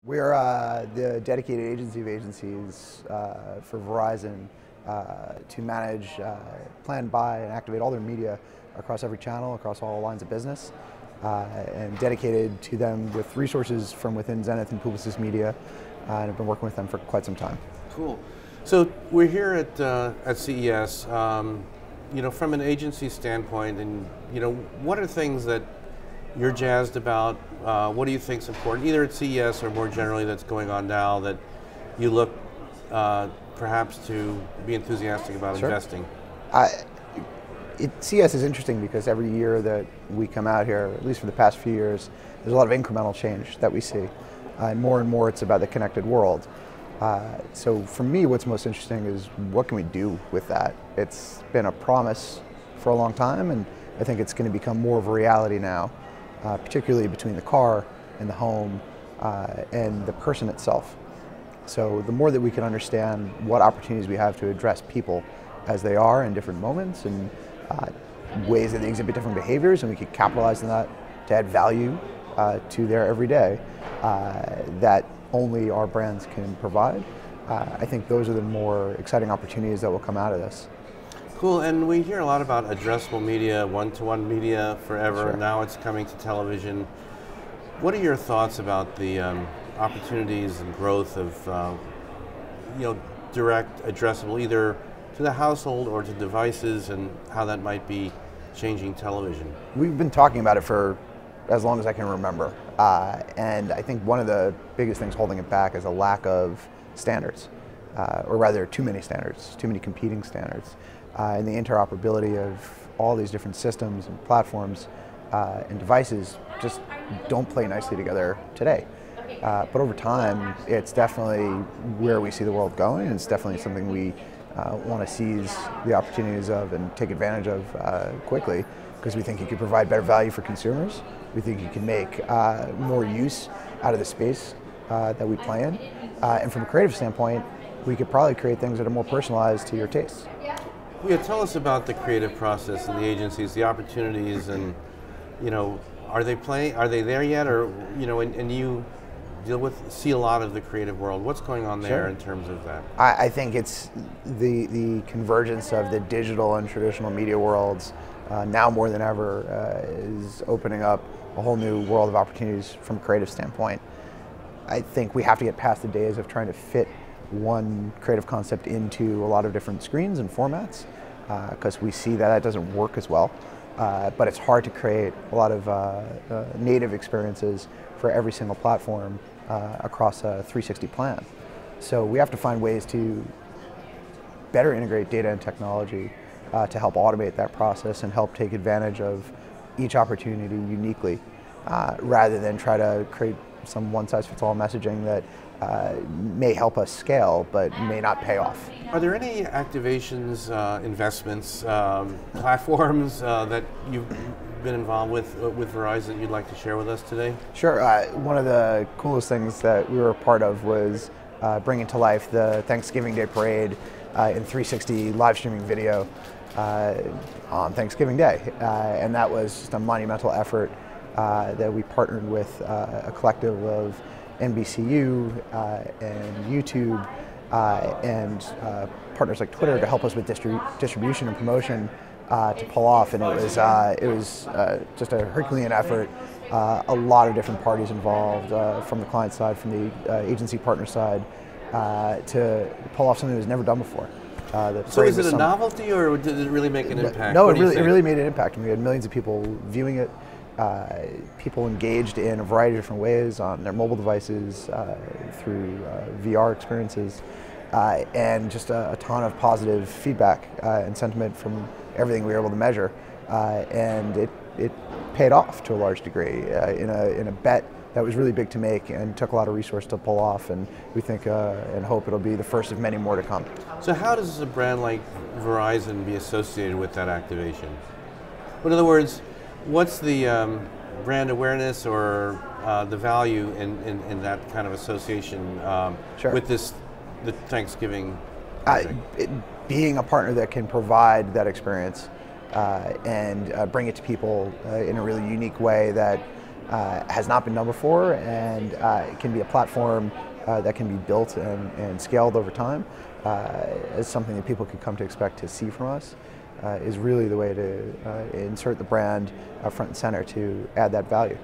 We're the dedicated agency of agencies for Verizon to manage, plan, buy, and activate all their media across every channel, across all lines of business, and dedicated to them with resources from within Zenith and Zenith Media, and I've been working with them for quite some time. Cool. So we're here at CES. From an agency standpoint, and what are things that you're jazzed about? What do you think is important, either at CES or more generally that's going on now, that you look perhaps to be enthusiastic about investing? CES is interesting because every year that we come out here, at least for the past few years, there's a lot of incremental change that we see. And more it's about the connected world. So for me, what's most interesting is what can we do with that? It's been a promise for a long time, and I think it's going to become more of a reality now. Particularly between the car and the home and the person itself. So the more that we can understand what opportunities we have to address people as they are in different moments and ways that they exhibit different behaviors, and we can capitalize on that to add value to their everyday that only our brands can provide. I think those are the more exciting opportunities that will come out of this. Cool, and we hear a lot about addressable media, one-to-one media forever. Sure. And now it's coming to television. What are your thoughts about the opportunities and growth of direct addressable, either to the household or to devices, and how that might be changing television? We've been talking about it for as long as I can remember, and I think one of the biggest things holding it back is a lack of standards, or rather too many standards, too many competing standards. And the interoperability of all these different systems and platforms and devices just don't play nicely together today. But over time, it's definitely where we see the world going, and it's definitely something we want to seize the opportunities of and take advantage of quickly, because we think you can provide better value for consumers. We think you can make more use out of the space that we play in. And from a creative standpoint, we could probably create things that are more personalized to your tastes. Yeah, tell us about the creative process and the agencies, the opportunities, and are they there yet, or and you see a lot of the creative world. What's going on there in terms of that? I think it's the convergence of the digital and traditional media worlds now more than ever is opening up a whole new world of opportunities from a creative standpoint. I think we have to get past the days of trying to fit one creative concept into a lot of different screens and formats, because we see that doesn't work as well. But it's hard to create a lot of native experiences for every single platform across a 360 plan. So we have to find ways to better integrate data and technology to help automate that process and help take advantage of each opportunity uniquely, rather than try to create some one-size-fits-all messaging that may help us scale, but may not pay off. Are there any activations, investments, platforms that you've been involved with Verizon that you'd like to share with us today? Sure. One of the coolest things that we were a part of was bringing to life the Thanksgiving Day parade in 360 live streaming video on Thanksgiving Day, and that was just a monumental effort that we partnered with a collective of NBCU and YouTube and partners like Twitter to help us with distribution and promotion to pull off, and it was just a Herculean effort. A lot of different parties involved, from the client side, from the agency partner side, to pull off something that was never done before. So is it a novelty, or did it really make an impact? No, it really made an impact. We had millions of people viewing it. People engaged in a variety of different ways on their mobile devices, through VR experiences, and just a ton of positive feedback and sentiment from everything we were able to measure, and it paid off to a large degree in a bet that was really big to make and took a lot of resource to pull off, and we think and hope it'll be the first of many more to come. So how does a brand like Verizon be associated with that activation? In other words, what's the brand awareness or the value in that kind of association with the Thanksgiving project? Being a partner that can provide that experience and bring it to people in a really unique way that has not been done before, and it can be a platform that can be built and scaled over time as something that people can come to expect to see from us, is really the way to insert the brand front and center to add that value.